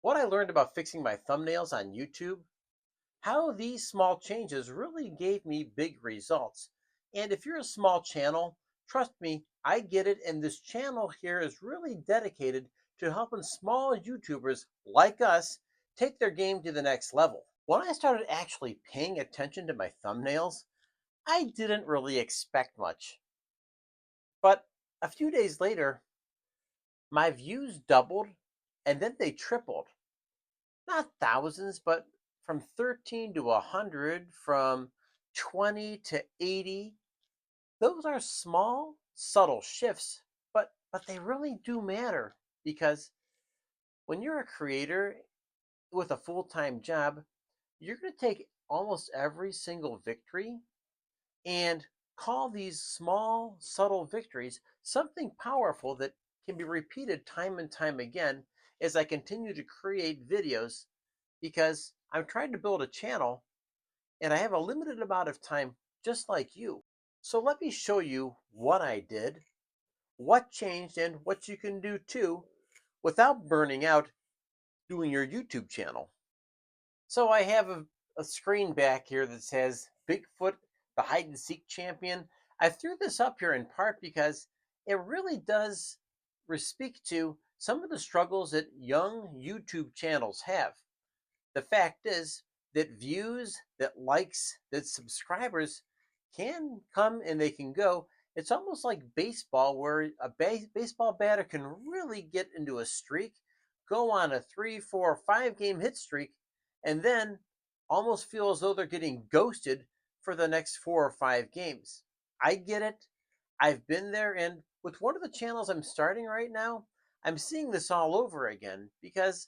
what I learned about fixing my thumbnails on YouTube, how these small changes really gave me big results. And if you're a small channel, trust me, I get it. And this channel here is really dedicated to helping small YouTubers like us take their game to the next level. When I started actually paying attention to my thumbnails, I didn't really expect much. But a few days later, my views doubled and then they tripled. Not thousands, but from 13 to 100, from 20 to 80. Those are small, subtle shifts, but they really do matter because when you're a creator with a full-time job, you're going to take almost every single victory and call these small, subtle victories something powerful that can be repeated time and time again as I continue to create videos because I'm trying to build a channel and I have a limited amount of time just like you. So let me show you what I did, what changed, and what you can do too without burning out doing your YouTube channel. So I have a screen back here that says Bigfoot, the hide and seek champion. I threw this up here in part because it really does speak to some of the struggles that young YouTube channels have. The fact is that views, that likes, that subscribers can come and they can go. It's almost like baseball, where a baseball batter can really get into a streak, go on a 3, 4, 5 game hit streak, and then almost feel as though they're getting ghosted for the next 4 or 5 games. I get it. I've been there. And with one of the channels I'm starting right now, I'm seeing this all over again because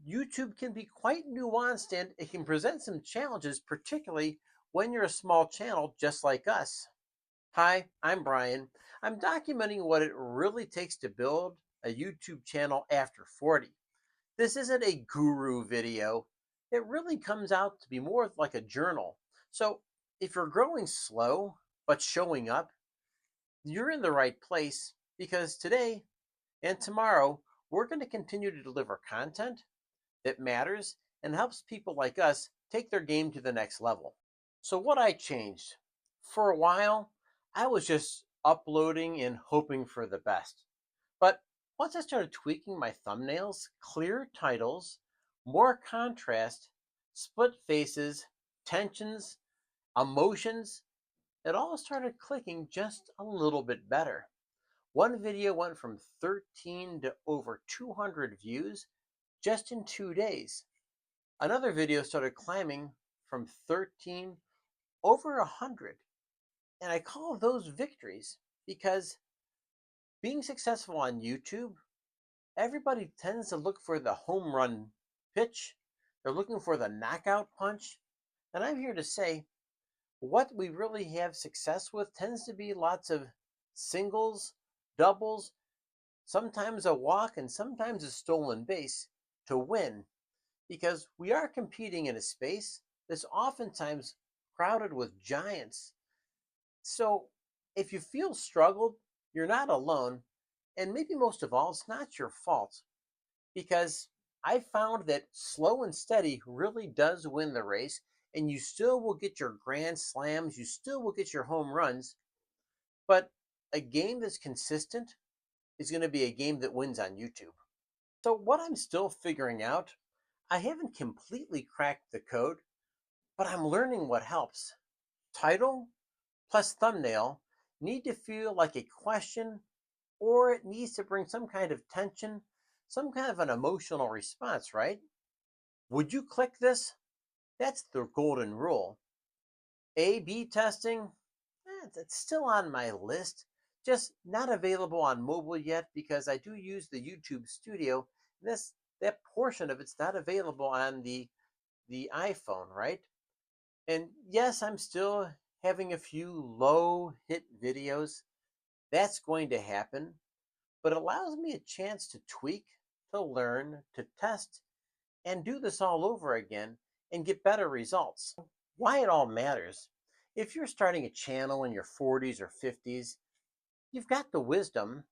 YouTube can be quite nuanced and it can present some challenges, particularly when you're a small channel just like us. Hi, I'm Brian. I'm documenting what it really takes to build a YouTube channel after 40. This isn't a guru video. It really comes out to be more like a journal. So if you're growing slow but showing up, you're in the right place because today and tomorrow we're going to continue to deliver content that matters and helps people like us take their game to the next level. So, what I changed for a while, I was just uploading and hoping for the best. But once I started tweaking my thumbnails, clear titles, more contrast, split faces, tensions, emotions, it all started clicking just a little bit better. One video went from 13 to over 200 views just in 2 days. Another video started climbing from 13 over 100. And I call those victories because being successful on YouTube, everybody tends to look for the home run pitch. They're looking for the knockout punch. And I'm here to say what we really have success with tends to be lots of singles, doubles, sometimes a walk, and sometimes a stolen base to win because we are competing in a space that's oftentimes crowded with giants. So if you feel struggled, you're not alone. And maybe most of all, it's not your fault because I found that slow and steady really does win the race, and you still will get your grand slams, you still will get your home runs. But a game that's consistent is going to be a game that wins on YouTube. So, what I'm still figuring out, I haven't completely cracked the code, but I'm learning what helps. Title plus thumbnail need to feel like a question, or it needs to bring some kind of tension, some kind of an emotional response, right? Would you click this? That's the golden rule. A B testing, it's still on my list, just not available on mobile yet because I do use the YouTube Studio. This that portion of it's not available on the iPhone, right? And yes, I'm still having a few low hit videos. That's going to happen, but it allows me a chance to tweak, to learn, to test, and do this all over again and get better results. Why it all matters. If you're starting a channel in your 40s or 50s, you've got the wisdom,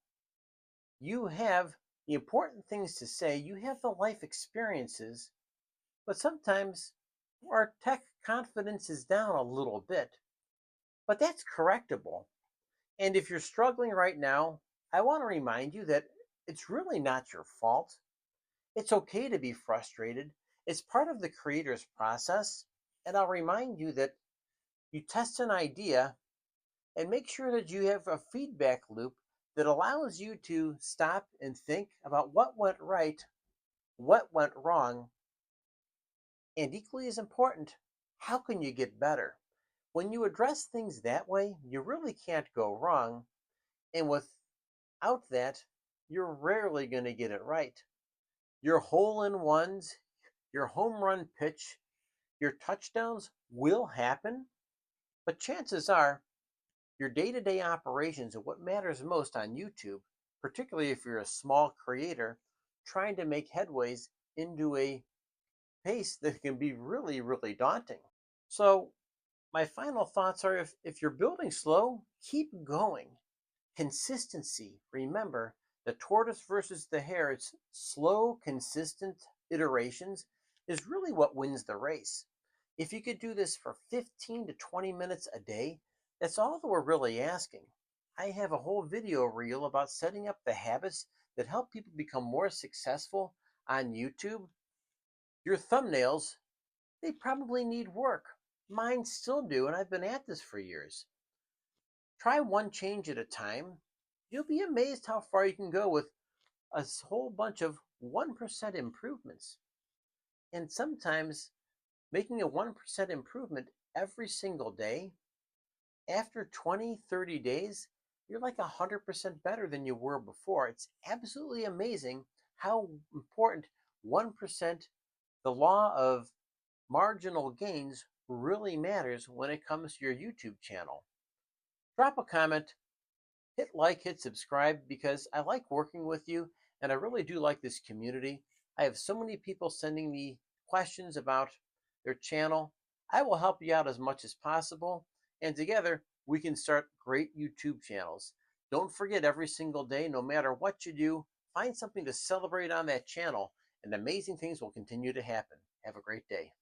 you have The important things to say, you have the life experiences, but sometimes our tech confidence is down a little bit. But that's correctable. And if you're struggling right now, I want to remind you that it's really not your fault. It's okay to be frustrated. It's part of the creator's process. And I'll remind you that you test an idea and make sure that you have a feedback loop that allows you to stop and think about what went right, what went wrong, and equally as important, how can you get better? When you address things that way, you really can't go wrong. And without that, you're rarely going to get it right. Your hole in ones, your home run pitch, your touchdowns will happen, but chances are your day to day operations are what matters most on YouTube, particularly if you're a small creator trying to make headways into a pace that can be really, really daunting. So, my final thoughts are if you're building slow, keep going. Consistency. Remember, the tortoise versus the hare, it's slow, consistent iterations is really what wins the race. If you could do this for 15 to 20 minutes a day, that's all that we're really asking. I have a whole video reel about setting up the habits that help people become more successful on YouTube. Your thumbnails, they probably need work. Mine still do, and I've been at this for years. Try one change at a time. You'll be amazed how far you can go with a whole bunch of 1% improvements. And sometimes making a 1% improvement every single day, after 20, 30 days, you're like 100% better than you were before. It's absolutely amazing how important 1%, the law of marginal gains, really matters when it comes to your YouTube channel. Drop a comment, hit like, hit subscribe because I like working with you and I really do like this community. I have so many people sending me questions about their channel. I will help you out as much as possible, and together we can start great YouTube channels. Don't forget, every single day, no matter what you do, find something to celebrate on that channel, and amazing things will continue to happen. Have a great day.